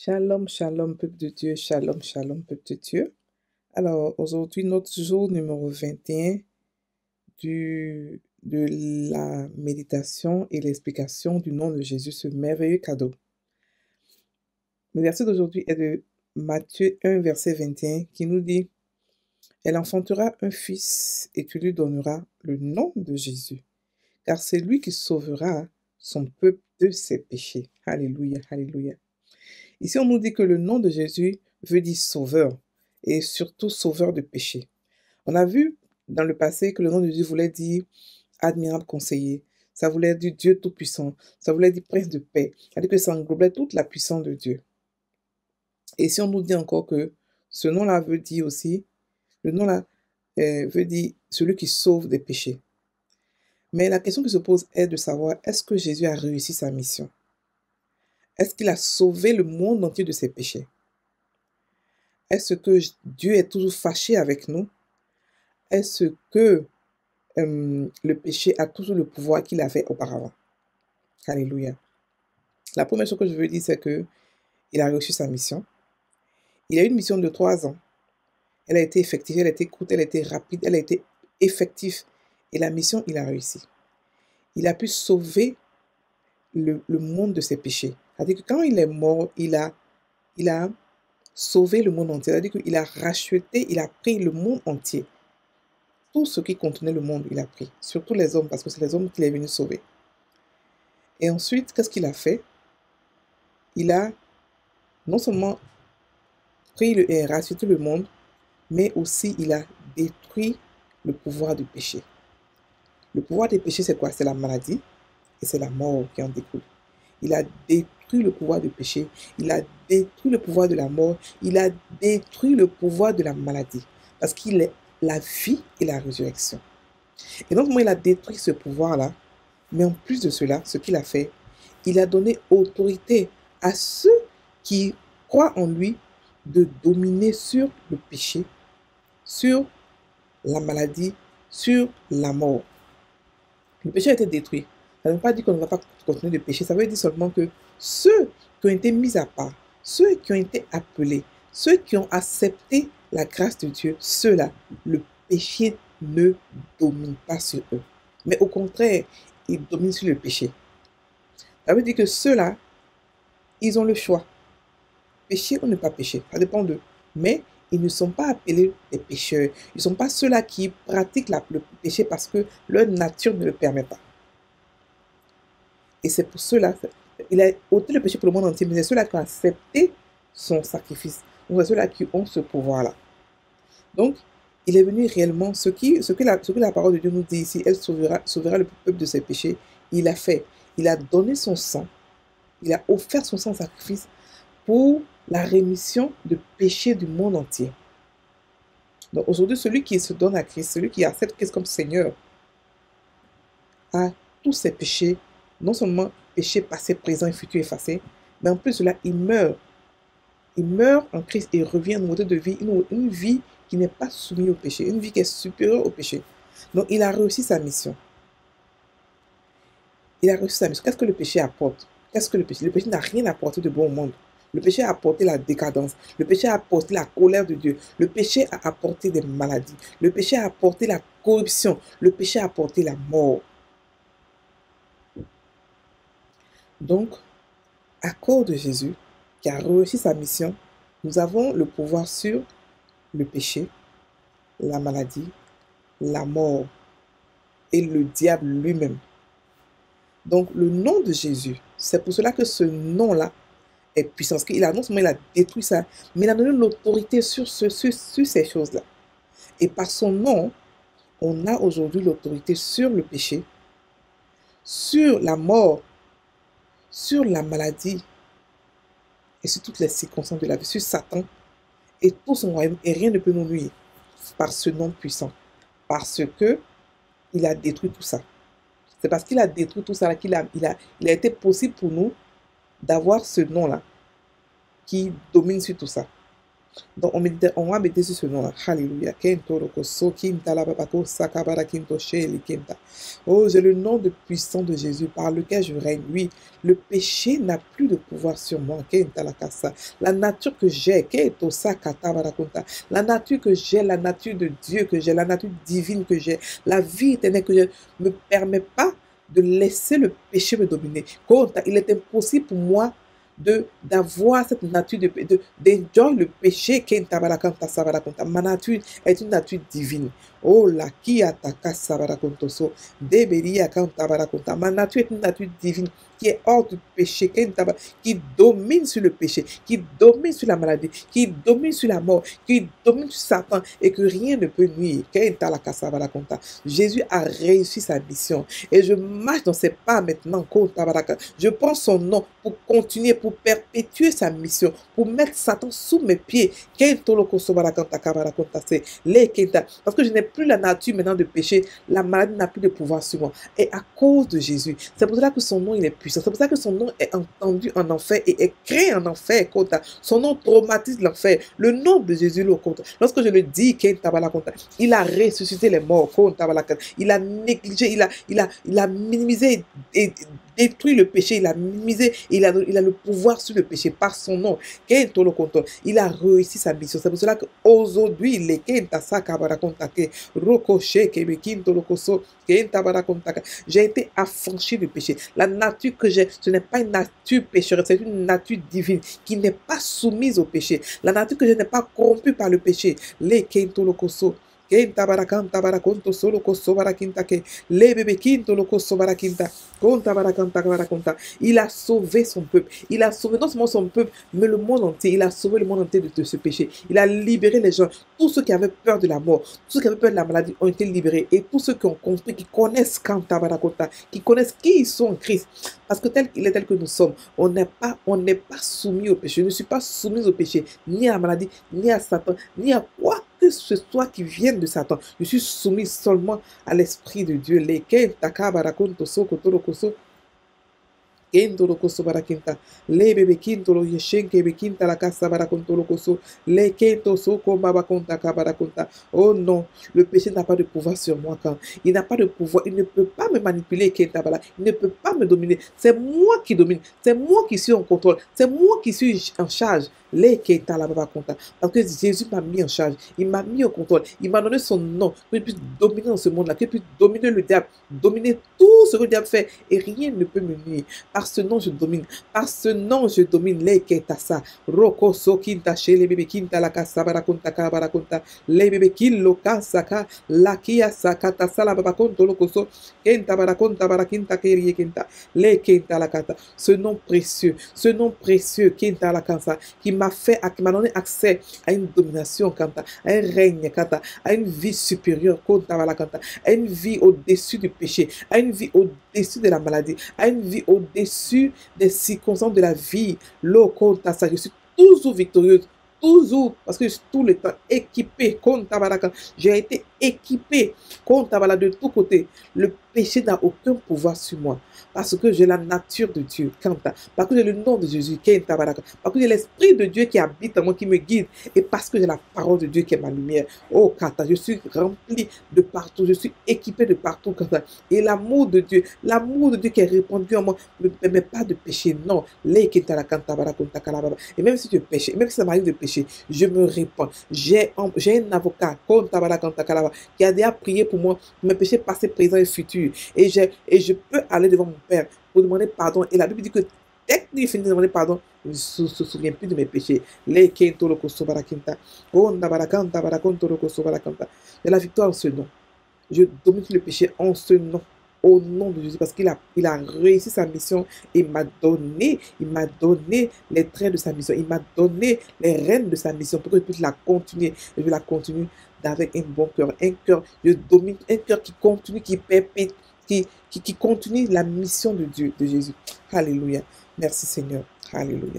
Shalom, shalom, peuple de Dieu, shalom, shalom, peuple de Dieu. Alors, aujourd'hui, notre jour numéro 21 de la méditation et l'explication du nom de Jésus, ce merveilleux cadeau. Le verset d'aujourd'hui est de Matthieu 1, verset 21, qui nous dit: Elle enfantera un fils et tu lui donneras le nom de Jésus, car c'est lui qui sauvera son peuple de ses péchés. Alléluia, alléluia. Ici, on nous dit que le nom de Jésus veut dire sauveur, et surtout sauveur de péché. On a vu dans le passé que le nom de Jésus voulait dire admirable conseiller, ça voulait dire Dieu tout-puissant, ça voulait dire prince de paix, c'est-à-dire que ça englobait toute la puissance de Dieu. Et si on nous dit encore que ce nom-là veut dire aussi, le nom-là veut dire celui qui sauve des péchés. Mais la question qui se pose est de savoir, est-ce que Jésus a réussi sa mission? Est-ce qu'il a sauvé le monde entier de ses péchés? Est-ce que Dieu est toujours fâché avec nous? Est-ce que le péché a toujours le pouvoir qu'il avait auparavant? Alléluia. La première chose que je veux dire, c'est que il a reçu sa mission. Il a eu une mission de 3 ans. Elle a été effective, elle a été courte, elle a été rapide, elle a été effective. Et la mission, il a réussi. Il a pu sauver le monde de ses péchés. C'est-à-dire que quand il est mort, il a sauvé le monde entier. C'est-à-dire qu'il a racheté, il a pris le monde entier. Tout ce qui contenait le monde, il a pris. Surtout les hommes, parce que c'est les hommes qu'il est venu sauver. Et ensuite, qu'est-ce qu'il a fait? Il a non seulement pris et racheté le monde, mais aussi il a détruit le pouvoir du péché. Le pouvoir du péché, c'est quoi? C'est la maladie et c'est la mort qui en découle. Il a détruit le pouvoir du péché, il a détruit le pouvoir de la mort, il a détruit le pouvoir de la maladie, parce qu'il est la vie et la résurrection. Et donc, moi, il a détruit ce pouvoir-là, mais en plus de cela, ce qu'il a fait, il a donné autorité à ceux qui croient en lui de dominer sur le péché, sur la maladie, sur la mort. Le péché a été détruit. Ça ne veut pas dire qu'on ne va pas continuer de pécher, ça veut dire seulement que ceux qui ont été mis à part, ceux qui ont été appelés, ceux qui ont accepté la grâce de Dieu, ceux-là, le péché ne domine pas sur eux. Mais au contraire, ils dominent sur le péché. Ça veut dire que ceux-là, ils ont le choix. Pécher ou ne pas pécher, ça dépend d'eux. Mais ils ne sont pas appelés des pécheurs. Ils ne sont pas ceux-là qui pratiquent le péché parce que leur nature ne le permet pas. Et c'est pour cela, il a ôté le péché pour le monde entier, mais c'est ceux-là qui ont accepté son sacrifice. Donc, c'est ceux-là qui ont ce pouvoir-là. Donc, il est venu réellement, ce que la parole de Dieu nous dit ici, elle sauvera le peuple de ses péchés. Il a fait, il a donné son sang, il a offert son sang en sacrifice pour la rémission de péchés du monde entier. Donc, aujourd'hui, celui qui se donne à Christ, celui qui accepte Christ comme Seigneur, a tous ses péchés, non seulement péchés passés, présents et futurs effacés, mais en plus de cela, il meurt. Il meurt en Christ et revient à une nouveauté de vie, une vie qui n'est pas soumise au péché, une vie qui est supérieure au péché. Donc, il a réussi sa mission. Il a réussi sa mission. Qu'est-ce que le péché apporte? Qu'est-ce que le péché? Le péché n'a rien apporté de bon au monde. Le péché a apporté la décadence. Le péché a apporté la colère de Dieu. Le péché a apporté des maladies. Le péché a apporté la corruption. Le péché a apporté la mort. Donc, à cause de Jésus, qui a réussi sa mission, nous avons le pouvoir sur le péché, la maladie, la mort et le diable lui-même. Donc, le nom de Jésus, c'est pour cela que ce nom-là est puissant. Parce qu'il a non seulement il a détruit ça, mais il a donné l'autorité sur ces choses-là. Et par son nom, on a aujourd'hui l'autorité sur le péché, sur la mort, sur la maladie et sur toutes les circonstances de la vie, sur Satan et tout son royaume, et rien ne peut nous nuire par ce nom puissant, parce que il a détruit tout ça. C'est parce qu'il a détruit tout ça qu'il a été possible pour nous d'avoir ce nom-là qui domine sur tout ça. Donc, on va méditer sur ce nom-là. Alléluia. Oh, j'ai le nom de puissant de Jésus par lequel je règne. Oui, le péché n'a plus de pouvoir sur moi. La nature que j'ai, la nature que j'ai, la nature de Dieu que j'ai, la nature divine que j'ai, la vie éternelle que j'ai, ne me permet pas de laisser le péché me dominer. Il est impossible pour moi d'avoir cette nature d'enjoy le péché. Ma nature est une nature divine. Oh la qui ataka sabarakontoso deberia kantabarakonta. Ma nature est une nature divine qui est hors du péché, qui domine sur le péché, qui domine sur la maladie, qui domine sur la mort, qui domine sur Satan et que rien ne peut nuire. Jésus a réussi sa mission et je marche dans ses pas maintenant. Je prends son nom pour continuer, pour perpétuer sa mission, pour mettre Satan sous mes pieds. Parce que je n'ai plus la nature maintenant de péché, la maladie n'a plus de pouvoir sur moi. Et à cause de Jésus, c'est pour cela que son nom il est puissant, c'est pour ça que son nom est entendu en enfer et est créé en enfer. Son nom traumatise l'enfer. Le nom de Jésus, lorsque je le dis, il a ressuscité les morts, il a négligé, il a minimisé et détruit le péché, il a minimisé, il a le pouvoir sur le péché par son nom. Il a réussi sa mission. C'est pour cela qu'aujourd'hui, j'ai été affranchi du péché. La nature que j'ai, ce n'est pas une nature pécheresse, c'est une nature divine qui n'est pas soumise au péché. La nature que je n'ai pas corrompue par le péché. Il a sauvé son peuple. Il a sauvé non seulement son peuple, mais le monde entier. Il a sauvé le monde entier de ce péché. Il a libéré les gens. Tous ceux qui avaient peur de la mort, tous ceux qui avaient peur de la maladie ont été libérés. Et tous ceux qui ont compris, qui connaissent qui connaissent qui ils sont en Christ. Parce que tel qu'il est, tel que nous sommes, on n'est pas soumis au péché. Je ne suis pas soumise au péché, ni à la maladie, ni à Satan, ni à quoi que ce soit qui vienne de Satan. Je suis soumis seulement à l'Esprit de Dieu. Kendolokoso barakinta, le bebekintolo yeshenke bekinta la casa barakontolokoso, le kento soko babakonta kabarakonta. Oh non, le péché n'a pas de pouvoir sur moi quand il n'a pas de pouvoir, il ne peut pas me manipuler, Kentabala, il ne peut pas me dominer. C'est moi qui domine, c'est moi qui suis en contrôle, c'est moi qui suis en charge. Les Kenta la babakonta. Parce que Jésus m'a mis en charge, il m'a mis au contrôle, il m'a donné son nom, pour qu'il puisse dominer dans ce monde-là, qu'il puisse dominer le diable, dominer tout ce que le diable fait, et rien ne peut me nuire. Par ce nom, je domine. Par ce nom, je domine. Les ketasa. Roko so kinta she les bébés kinta la kasa barakonta ka barakonta. Les bébés kilo kasaka. La kia sakata sala babakonto lokoso. Kenta barakonta barakinta kerie kinta. Les kinta la kata. Ce nom précieux, kinta la kansa, qui m'a donné accès à une domination, kanta, à un règne, kanta, à une vie supérieure, kanta la kanta, à une vie au-dessus du péché, à une vie au-dessus de la maladie, à une vie au-dessus des circonstances de la vie. Je suis toujours victorieuse, toujours, parce que je suis tout le temps équipée. J'ai été équipée de tous côtés. Le péché n'a aucun pouvoir sur moi, parce que j'ai la nature de Dieu, parce que j'ai le nom de Jésus, parce que j'ai l'Esprit de Dieu qui habite en moi, qui me guide, et parce que j'ai la parole de Dieu qui est ma lumière. Oh, je suis rempli de partout, je suis équipé de partout, et l'amour de Dieu qui est répandu en moi ne me permet pas de pécher, non. Et même si je pêche, même si ça m'arrive de pécher, je me répands. J'ai un avocat qui a déjà prié pour moi, pour mes péchés passés, présents et futurs. Et je peux aller devant mon Père pour demander pardon. Et la Bible dit que dès qu'il finit de demander pardon, il ne se souvient plus de mes péchés. J'ai la victoire en ce nom. Je domine le péché en ce nom. Au nom de Jésus, parce qu'il a réussi sa mission. Il m'a donné les traits de sa mission. Il m'a donné les rênes de sa mission pour que je puisse la continuer. Et je la continue avec un bon cœur. Un cœur, je domine, un cœur qui continue, qui perpétue, qui continue la mission de Dieu, de Jésus. Alléluia. Merci Seigneur. Alléluia.